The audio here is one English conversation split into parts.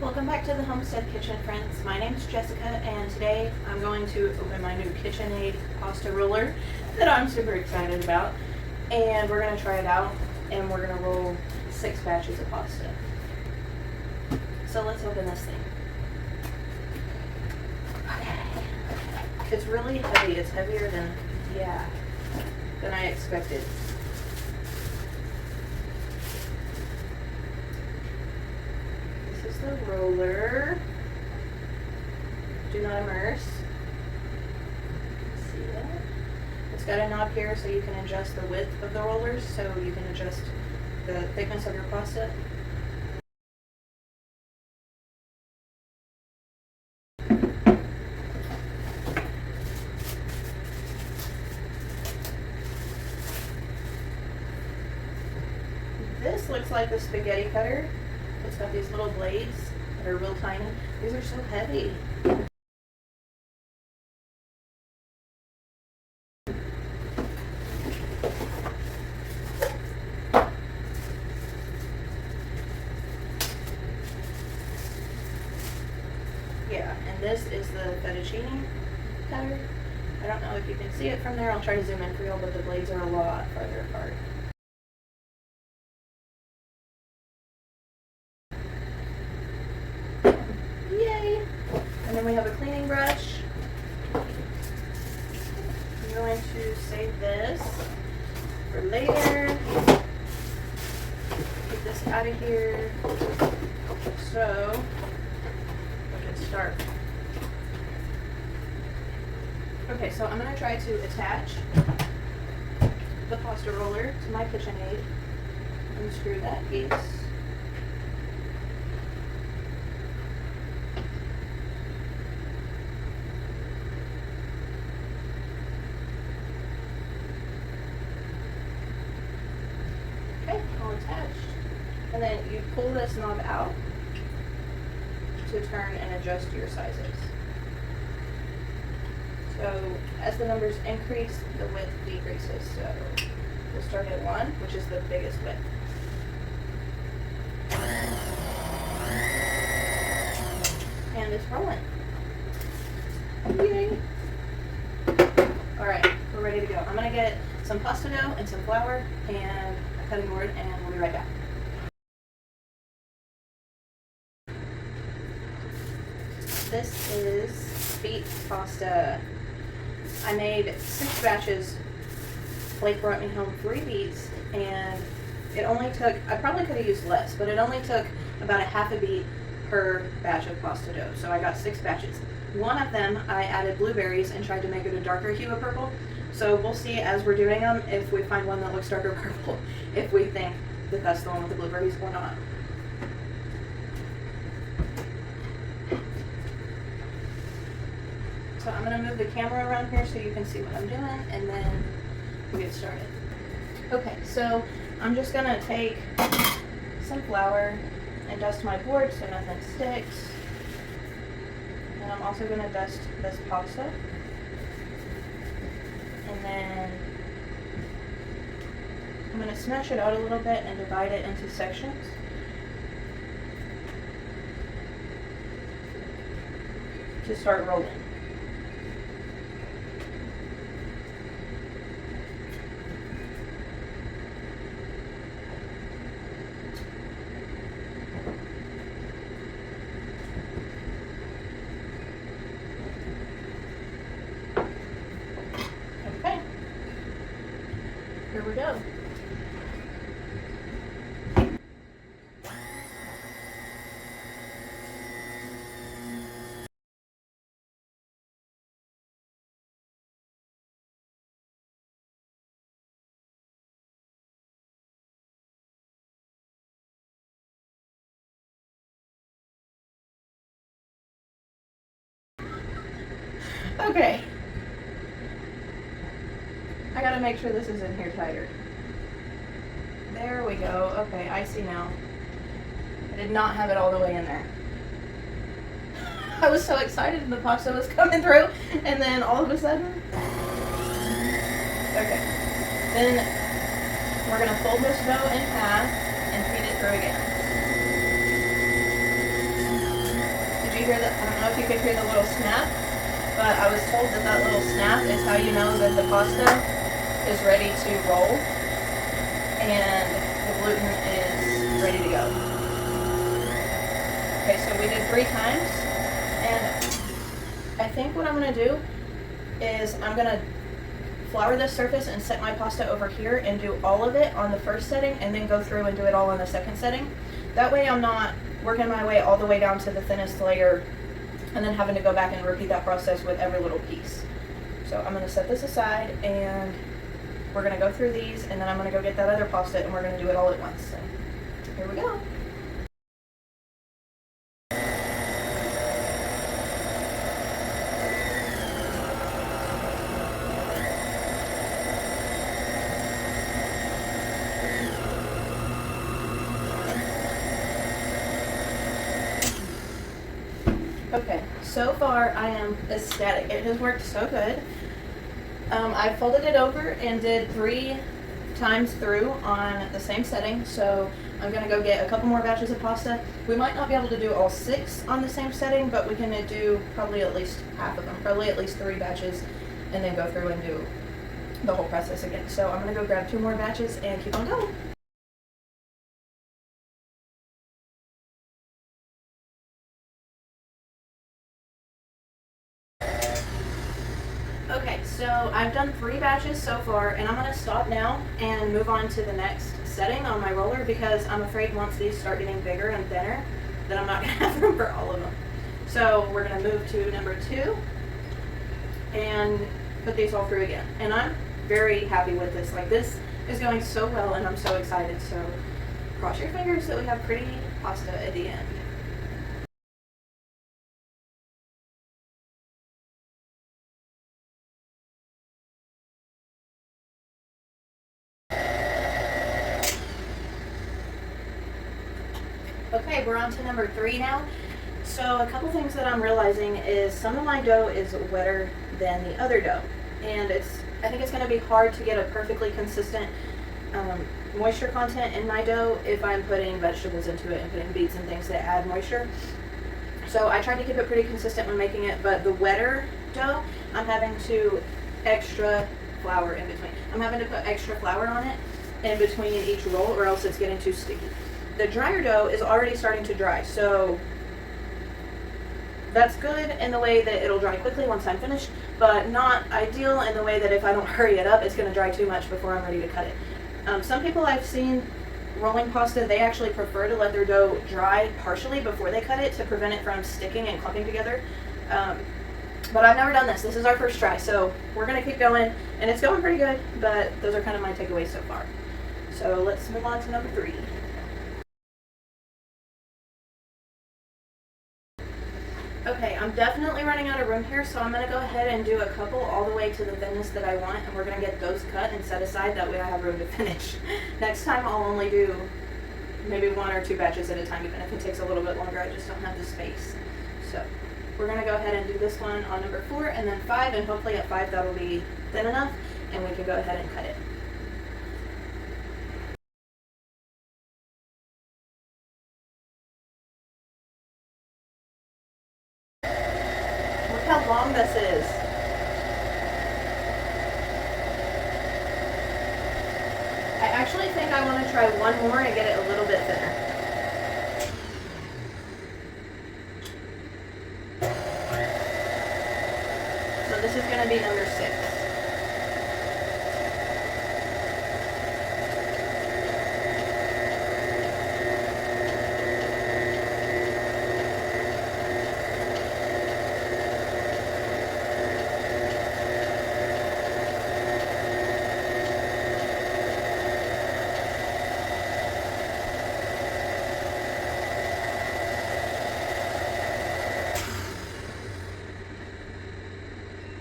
Welcome back to the Homestead Kitchen, friends. My name's Jessica, and today I'm going to open my new KitchenAid pasta roller that I'm super excited about. And we're going to try it out, and we're going to roll 6 batches of pasta. So let's open this thing. Okay. It's really heavy. It's heavier than I expected. This is the roller. Do not immerse. See that? It's got a knob here so you can adjust the width of the rollers, so you can adjust the thickness of your pasta. This looks like the spaghetti cutter. It's got these little blades that are real tiny. These are so heavy. Yeah, and this is the fettuccine cutter. I don't know if you can see it from there. I'll try to zoom in for you, but the blades are a lot farther apart. Yay! And then we have a cleaning brush. I'm going to save this for later. Get this out of here. So we can start. Okay, so I'm going to try to attach the pasta roller to my KitchenAid. Unscrew that piece. All attached. And then you pull this knob out to turn and adjust your sizes. So as the numbers increase, the width decreases. So we'll start at 1, which is the biggest width. And it's rolling. Yay! Alright, we're ready to go. I'm going to get some pasta dough and some flour and a cutting board, and we'll be right back. This is beet pasta. I made 6 batches. Blake brought me home 3 beets, and it only took, I probably could have used less, but it only took about a half a beet per batch of pasta dough. So I got 6 batches. One of them I added blueberries and tried to make it a darker hue of purple. So we'll see as we're doing them if we find one that looks darker purple, if we think that that's the one with the blueberries or not. So I'm going to move the camera around here so you can see what I'm doing, and then we'll get started. Okay, so I'm just going to take some flour and dust my board so nothing sticks. And I'm also going to dust this pasta. And then I'm going to smash it out a little bit and divide it into sections. To start rolling. Okay, here we go. Okay. I gotta make sure this is in here tighter. There we go. Okay, I see now. I did not have it all the way in there. I was so excited and the pasta was coming through, and then all of a sudden... Okay. Then we're going to fold this dough in half and feed it through again. you hear that, I don't know if you could hear the little snap, but I was told that that little snap is how you know that the pasta is ready to roll and the gluten is ready to go. Okay, so we did 3 times, and I think what I'm going to do is I'm going to flour this surface and set my pasta over here and do all of it on the first setting and then go through and do it all on the second setting. That way I'm not working my way all the way down to the thinnest layer and then having to go back and repeat that process with every little piece. So I'm going to set this aside and we're going to go through these, and then I'm going to go get that other pasta and we're going to do it all at once. So here we go. Okay, so far I am ecstatic. It has worked so good. I folded it over and did 3 times through on the same setting, so I'm going to go get a couple more batches of pasta. We might not be able to do all 6 on the same setting, but we can do probably at least half of them, probably at least 3 batches, and then go through and do the whole process again. So I'm going to go grab 2 more batches and keep on going. Okay, so I've done 3 batches so far, and I'm going to stop now and move on to the next setting on my roller because I'm afraid once these start getting bigger and thinner, then I'm not going to have room for all of them. So we're going to move to number 2 and put these all through again. And I'm very happy with this. Like, this is going so well, and I'm so excited. So cross your fingers that we have pretty pasta at the end. Okay, we're on to number 3 now. So a couple things that I'm realizing is some of my dough is wetter than the other dough. And I think it's going to be hard to get a perfectly consistent moisture content in my dough if I'm putting vegetables into it and putting beets and things that add moisture. So I tried to keep it pretty consistent when making it, but the wetter dough, I'm having to extra flour in between. I'm having to put extra flour on it in between each roll or else it's getting too sticky. The drier dough is already starting to dry, so that's good in the way that it'll dry quickly once I'm finished, but not ideal in the way that if I don't hurry it up, it's going to dry too much before I'm ready to cut it. Some people I've seen rolling pasta, they actually prefer to let their dough dry partially before they cut it to prevent it from sticking and clumping together. But I've never done this. This is our first try, so we're going to keep going, and it's going pretty good, but those are kind of my takeaways so far. So let's move on to number 3. Okay, I'm definitely running out of room here, so I'm going to go ahead and do a couple all the way to the thinness that I want, and we're going to get those cut and set aside. That way I have room to finish. Next time I'll only do maybe 1 or 2 batches at a time, even if it takes a little bit longer. I just don't have the space. So we're going to go ahead and do this one on number 4 and then 5, and hopefully at 5 that'll be thin enough, and we can go ahead and cut it. Look how long this is. I actually think I want to try 1 more and get it a little bit thinner. So this is going to be number 6.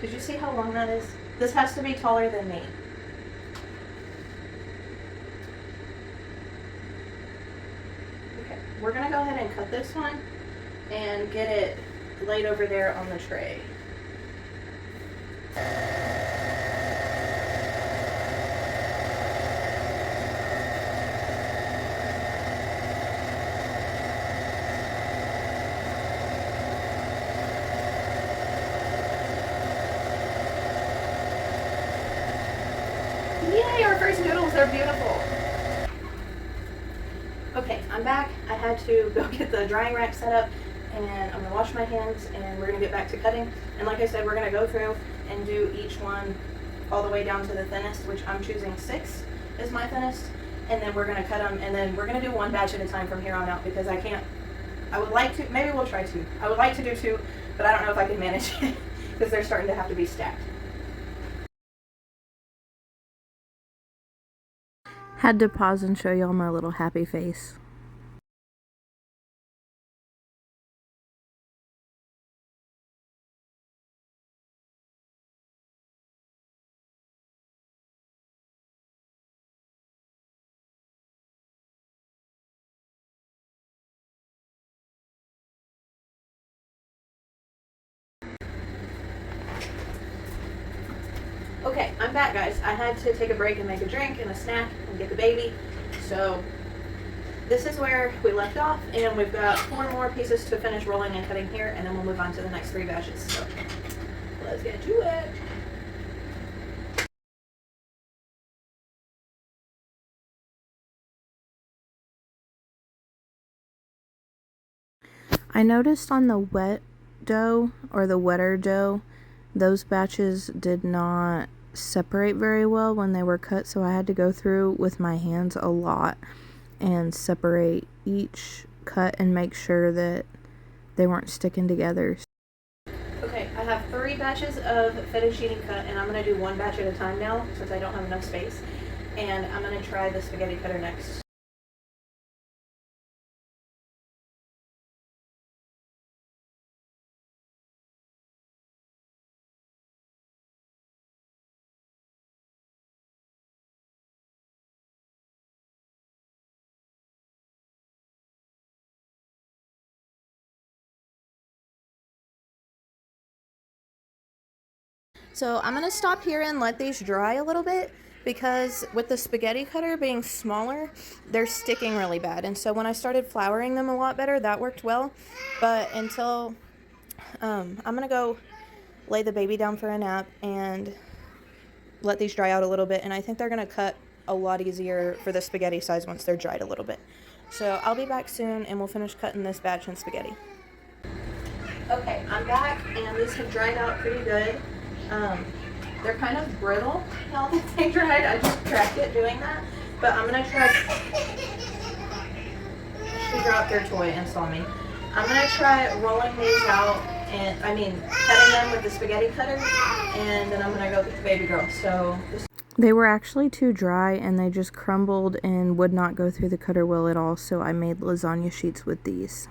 Did you see how long that is? This has to be taller than me. Okay, we're gonna go ahead and cut this one and get it laid over there on the tray. they're beautiful. Okay, I'm back. I had to go get the drying rack set up, and I'm gonna wash my hands, and we're gonna get back to cutting. And like I said, we're gonna go through and do each one all the way down to the thinnest, which I'm choosing 6 is my thinnest. And then we're gonna cut them, and then we're gonna do 1 batch at a time from here on out, because I would like to, maybe we'll try 2. I would like to do 2, but I don't know if I can manage it, because they're starting to have to be stacked. Had to pause and show y'all my little happy face. Okay, I'm back, guys. I had to take a break and make a drink and a snack and get the baby. So this is where we left off, and we've got 4 more pieces to finish rolling and cutting here, and then we'll move on to the next 3 batches. So let's get to it. I noticed on the wet dough, or the wetter dough, those batches did not separate very well when they were cut, so I had to go through with my hands a lot and separate each cut and make sure that they weren't sticking together. Okay, I have 3 batches of fettuccine cut, and I'm going to do 1 batch at a time now since I don't have enough space. And I'm going to try the spaghetti cutter next. So I'm going to stop here and let these dry a little bit, because with the spaghetti cutter being smaller, they're sticking really bad. And so when I started flouring them a lot better, that worked well. But until I'm going to go lay the baby down for a nap and let these dry out a little bit. And I think they're going to cut a lot easier for the spaghetti size once they're dried a little bit. So I'll be back soon, and we'll finish cutting this batch in spaghetti. Okay, I'm back, and these have dried out pretty good. They're kind of brittle now that they dried. I just cracked it doing that. But I'm going to try... She dropped her toy and saw me. I'm going to try rolling these out, and cutting them with the spaghetti cutter, and then I'm going to go get the baby girl. So They were actually too dry, and they just crumbled and would not go through the cutter wheel at all, so I made lasagna sheets with these.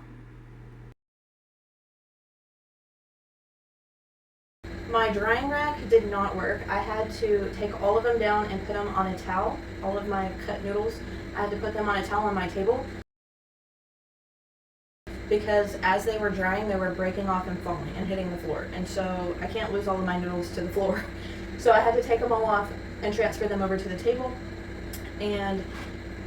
My drying rack did not work. I had to take all of them down and put them on a towel. All of my cut noodles, I had to put them on a towel on my table, because as they were drying, they were breaking off and falling and hitting the floor. And so I can't lose all of my noodles to the floor. So I had to take them all off and transfer them over to the table. And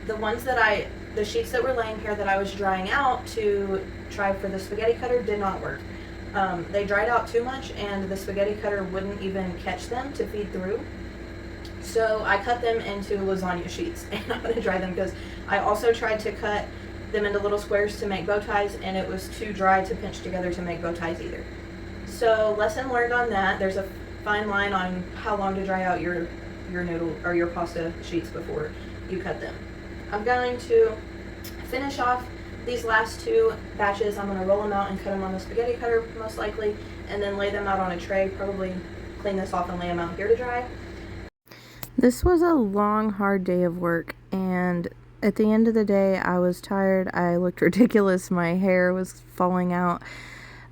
the sheets that were laying here that I was drying out to try for the spaghetti cutter did not work. They dried out too much, and the spaghetti cutter wouldn't even catch them to feed through. So I cut them into lasagna sheets, and I'm going to dry them, because I also tried to cut them into little squares to make bow ties, and it was too dry to pinch together to make bow ties either. So lesson learned on that. There's a fine line on how long to dry out your noodle or your pasta sheets before you cut them. I'm going to finish off these last 2 batches. I'm going to roll them out and cut them on the spaghetti cutter most likely, and then lay them out on a tray, probably clean this off and lay them out here to dry. This was a long, hard day of work, and at the end of the day, I was tired. I looked ridiculous. My hair was falling out.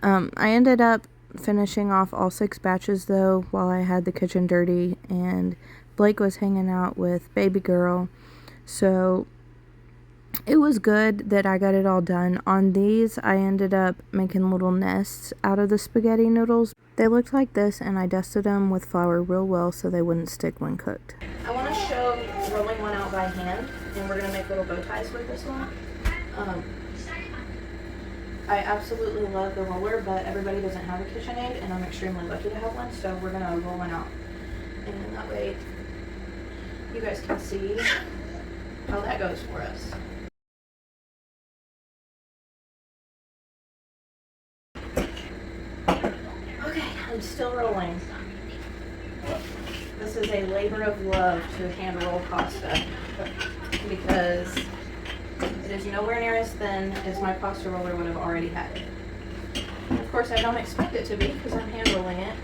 I ended up finishing off all 6 batches, though, while I had the kitchen dirty, and Blake was hanging out with baby girl. So it was good that I got it all done. On these, I ended up making little nests out of the spaghetti noodles. They looked like this, and I dusted them with flour real well so they wouldn't stick when cooked. I want to show rolling one out by hand, and we're going to make little bow ties with this one. I absolutely love the roller, but everybody doesn't have a KitchenAid, and I'm extremely lucky to have one, so we're going to roll one out. And that way you guys can see how that goes for us. Okay, I'm still rolling. This is a labor of love to hand roll pasta because it is nowhere near as thin as my pasta roller would have already had it. Of course, I don't expect it to be because I'm hand rolling it,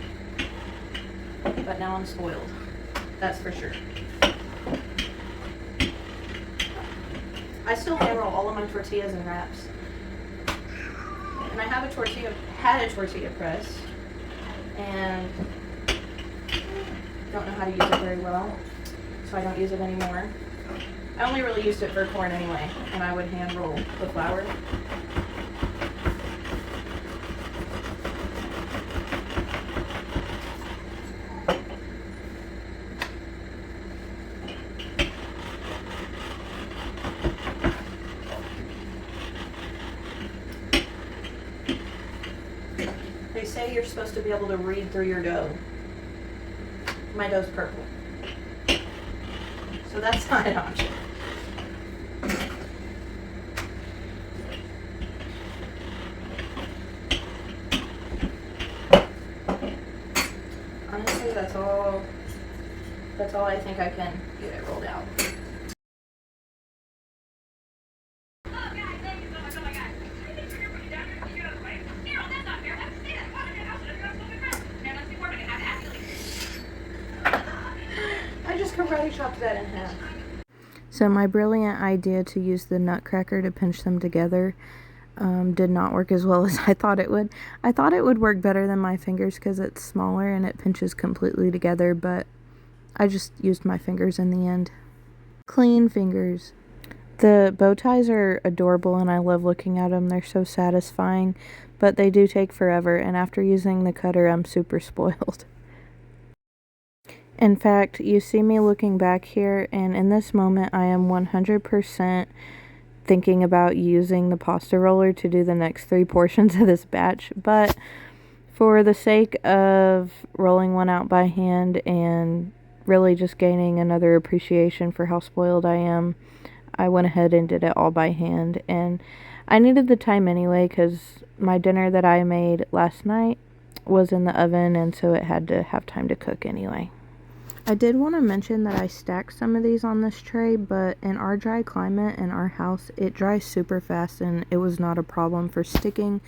but now I'm spoiled. That's for sure. I still hand roll all of my tortillas and wraps. And I had a tortilla press, and don't know how to use it very well, so I don't use it anymore. I only really used it for corn anyway, and I would hand roll the flour. They say you're supposed to be able to read through your dough. My dough's purple, so that's not an option. Honestly, that's all I think I can get it rolled out. I just karate chopped that in half. So my brilliant idea to use the nutcracker to pinch them together did not work as well as I thought it would. I thought it would work better than my fingers because it's smaller and it pinches completely together, but I just used my fingers in the end. Clean fingers. The bow ties are adorable and I love looking at them. They're so satisfying, but they do take forever, and after using the cutter, I'm super spoiled. In fact, you see me looking back here, and in this moment I am 100% thinking about using the pasta roller to do the next 3 portions of this batch, but for the sake of rolling one out by hand and really just gaining another appreciation for how spoiled I am, I went ahead and did it all by hand. And I needed the time anyway because my dinner that I made last night was in the oven, and so it had to have time to cook anyway. I did want to mention that I stacked some of these on this tray, but in our dry climate in our house, it dries super fast and it was not a problem for sticking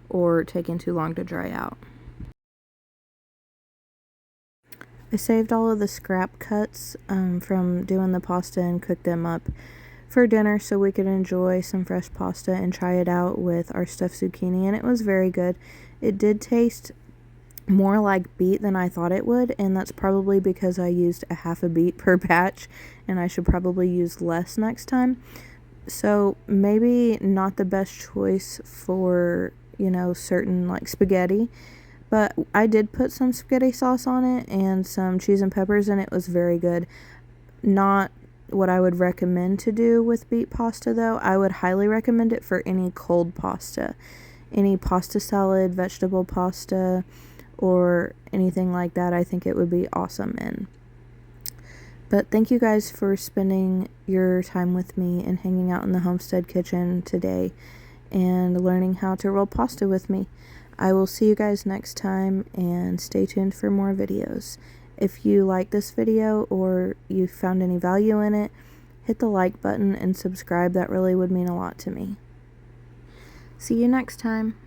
or taking too long to dry out. I saved all of the scrap cuts from doing the pasta and cooked them up for dinner so we could enjoy some fresh pasta and try it out with our stuffed zucchini, and it was very good. It did taste more like beet than I thought it would, and that's probably because I used a half a beet per batch, and I should probably use less next time. So maybe not the best choice for, you know, certain like spaghetti, but I did put some spaghetti sauce on it and some cheese and peppers, and it was very good. Not what I would recommend to do with beet pasta though. I would highly recommend it for any cold pasta, any pasta salad, vegetable pasta, or anything like that. I think it would be awesome in. But thank you guys for spending your time with me and hanging out in the homestead kitchen today and learning how to roll pasta with me. I will see you guys next time, and stay tuned for more videos. If you like this video or you found any value in it, hit the like button and subscribe. That really would mean a lot to me. See you next time.